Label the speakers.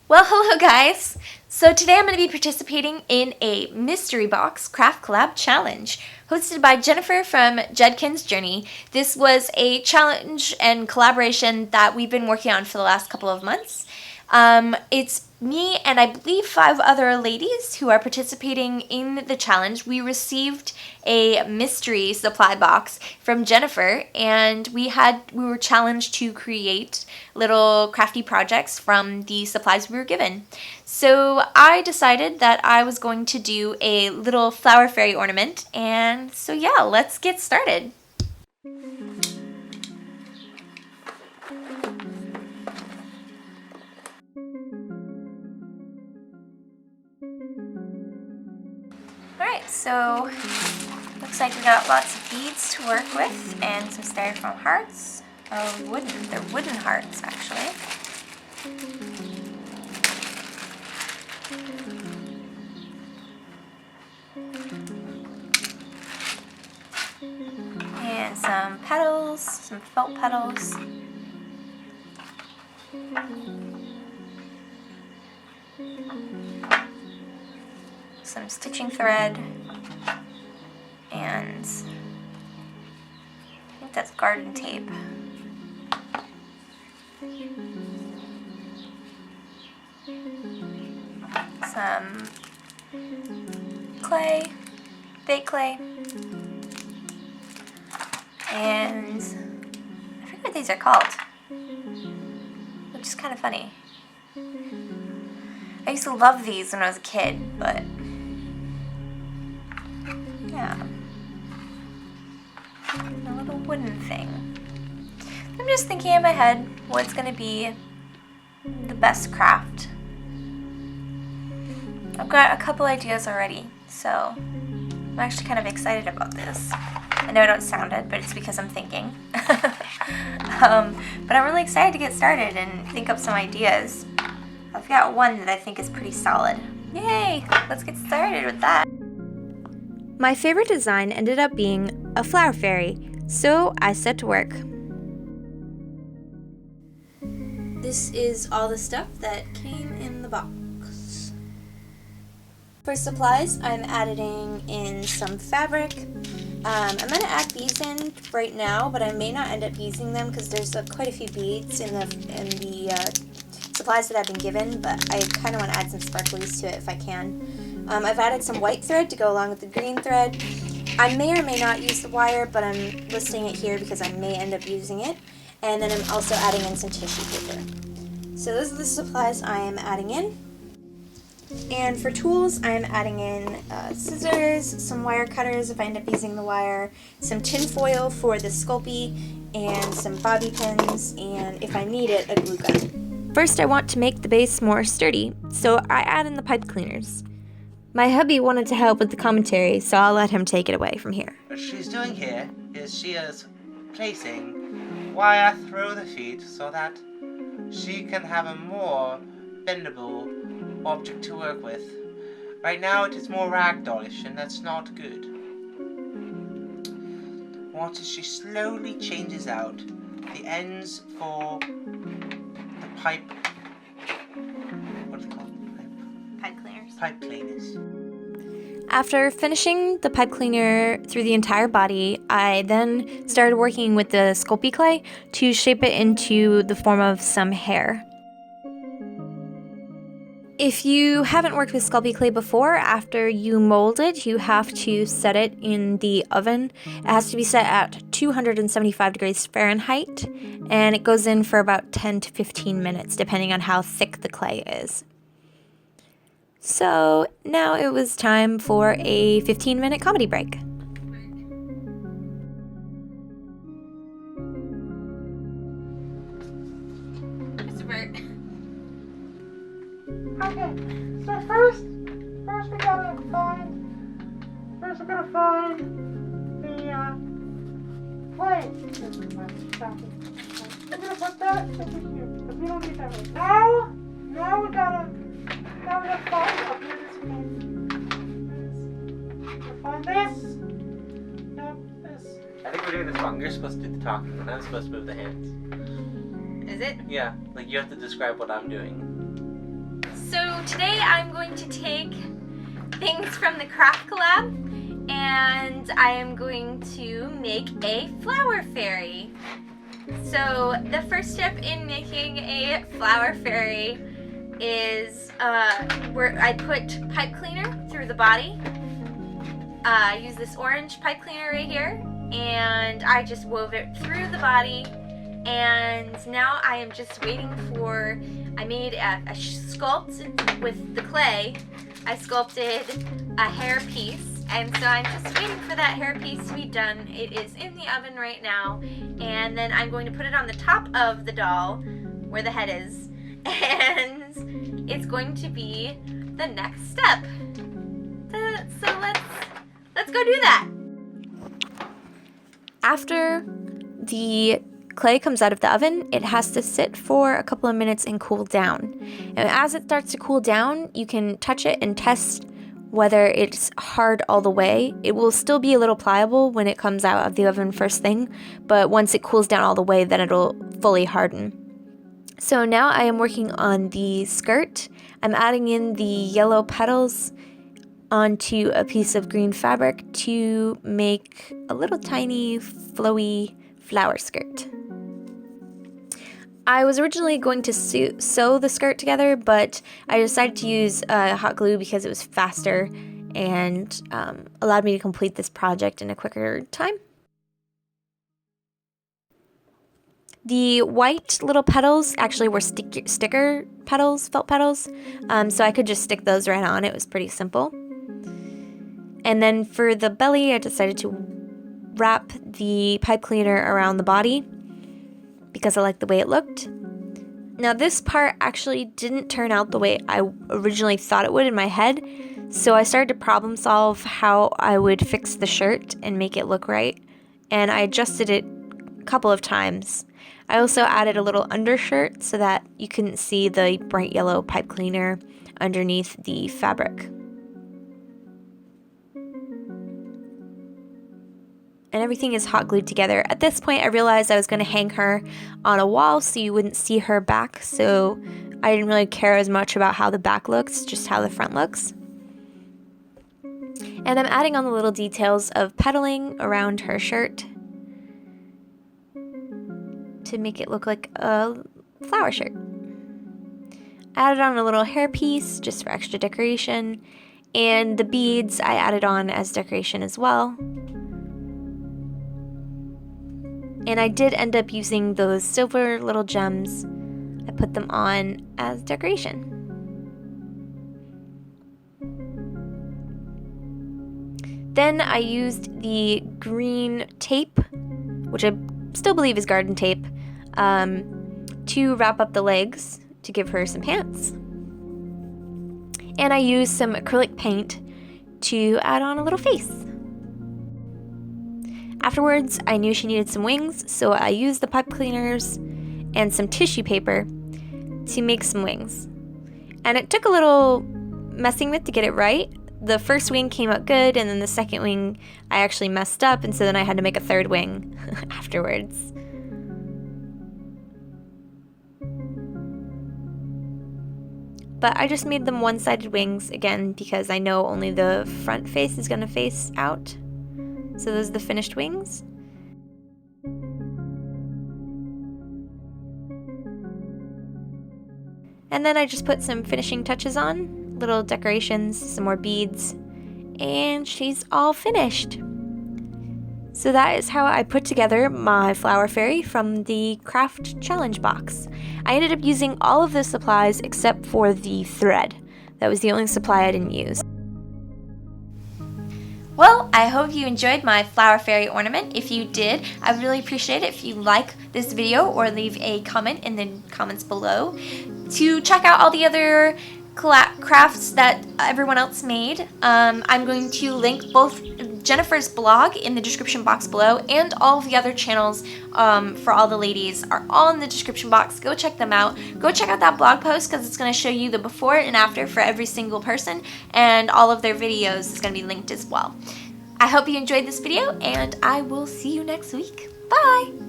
Speaker 1: Well, hello guys! So today I'm going to be participating in a mystery box craft collab challenge hosted by Jennifer from Judkins Journey. This was a challenge and collaboration that we've been working on for the last couple of months. It's me and I believe 5 other ladies who are participating in the challenge. We received a mystery supply box from Jennifer, and we were challenged to create little crafty projects from the supplies we were given. So I decided that I was going to do a little flower fairy ornament, and so yeah, let's get started. Alright, so looks like we got lots of beads to work with and some styrofoam hearts. Oh, they're wooden hearts actually. And some petals, some felt petals. Some stitching thread, and I think that's garden tape. Some clay, fake clay, and I forget what these are called, which is kind of funny. I used to love these when I was a kid, but yeah, a little wooden thing. I'm just thinking in my head what's going to be the best craft. I've got a couple ideas already, so I'm actually kind of excited about this. I know I don't sound it, but it's because I'm thinking. But I'm really excited to get started and think up some ideas. I've got one that I think is pretty solid. Yay! Let's get started with that.
Speaker 2: My favorite design ended up being a flower fairy, so I set to work. This is all the stuff that came in the box. For supplies, I'm adding in some fabric. I'm going to add these in right now, but I may not end up using them because there's quite a few beads in the supplies that I've been given, but I kind of want to add some sparklies to it if I can. I've added some white thread to go along with the green thread. I may or may not use the wire, but I'm listing it here because I may end up using it. And then I'm also adding in some tissue paper. So those are the supplies I am adding in. And for tools, I'm adding in scissors, some wire cutters if I end up using the wire, some tin foil for the Sculpey, and some bobby pins, and if I need it, a glue gun. First, I want to make the base more sturdy, so I add in the pipe cleaners. My hubby wanted to help with the commentary, so I'll let him take it away from here.
Speaker 3: What she's doing here is she is placing wire through the feet so that she can have a more bendable object to work with. Right now it is more ragdollish, and that's not good. Once she slowly changes out the ends for the pipe, what's it called? Pipe cleaners.
Speaker 2: After finishing the pipe cleaner through the entire body, I then started working with the Sculpey clay to shape it into the form of some hair. If you haven't worked with Sculpey clay before, after you mold it, you have to set it in the oven. It has to be set at 275 degrees Fahrenheit, and it goes in for about 10 to 15 minutes, depending on how thick the clay is. So now it was time for a 15-minute comedy break.
Speaker 4: Okay, so first we gotta find the plate. We're gonna put that over here, because we don't need that one. Now we gotta find up here this one. We'll find this. Yep, this.
Speaker 3: I think we're doing this wrong. You're supposed to do the talking, and I'm supposed to move the hands.
Speaker 1: Is it?
Speaker 3: Yeah, like you have to describe what I'm doing.
Speaker 1: today I'm going to take things from the Craft Collab and I am going to make a flower fairy. So the first step in making a flower fairy is where I put pipe cleaner through the body. I use this orange pipe cleaner right here, and I just wove it through the body. And now I am just waiting for, I made a sculpt with the clay. I sculpted a hair piece, and so I'm just waiting for that hair piece to be done. It is in the oven right now, and then I'm going to put it on the top of the doll where the head is, and it's going to be the next step. So let's go do that. After the clay comes out of the oven, it has to sit for a couple of minutes and cool down. And as it starts to cool down, you can touch it and test whether it's hard all the way. It will still be a little pliable when it comes out of the oven first thing, but once it cools down all the way, then it'll fully harden. So now I am working on the skirt. I'm adding in the yellow petals onto a piece of green fabric to make a little tiny flowy flower skirt. I was originally going to sew the skirt together, but I decided to use hot glue because it was faster and allowed me to complete this project in a quicker time. The white little petals actually were sticker petals, felt petals, so I could just stick those right on. It was pretty simple. And then for the belly, I decided to wrap the pipe cleaner around the body because I liked the way it looked. Now this part actually didn't turn out the way I originally thought it would in my head, so I started to problem solve how I would fix the shirt and make it look right, and I adjusted it a couple of times. I also added a little undershirt so that you couldn't see the bright yellow pipe cleaner underneath the fabric. And everything is hot glued together. At this point, I realized I was going to hang her on a wall so you wouldn't see her back, so I didn't really care as much about how the back looks, just how the front looks. And I'm adding on the little details of petaling around her shirt to make it look like a flower shirt. I added on a little hairpiece just for extra decoration, and the beads I added on as decoration as well. And I did end up using those silver little gems. I put them on as decoration. Then I used the green tape, which I still believe is garden tape, to wrap up the legs to give her some pants. And I used some acrylic paint to add on a little face. Afterwards, I knew she needed some wings, so I used the pipe cleaners and some tissue paper to make some wings. And it took a little messing with to get it right. The first wing came out good, and then the second wing I actually messed up, and so then I had to make a third wing afterwards. But I just made them one-sided wings again because I know only the front face is going to face out. So those are the finished wings. And then I just put some finishing touches on, little decorations, some more beads, and she's all finished. So that is how I put together my flower fairy from the craft challenge box. I ended up using all of the supplies except for the thread. That was the only supply I didn't use.
Speaker 2: Well, I hope you enjoyed my flower fairy ornament. If you did, I would really appreciate it if you like this video or leave a comment in the comments below. To check out all the other crafts that everyone else made, I'm going to link both Jennifer's blog in the description box below and all of the other channels for all the ladies are all in the description box. Go check them out. Go check out that blog post because it's going to show you the before and after for every single person, and all of their videos is going to be linked as well. I hope you enjoyed this video, and I will see you next week. Bye!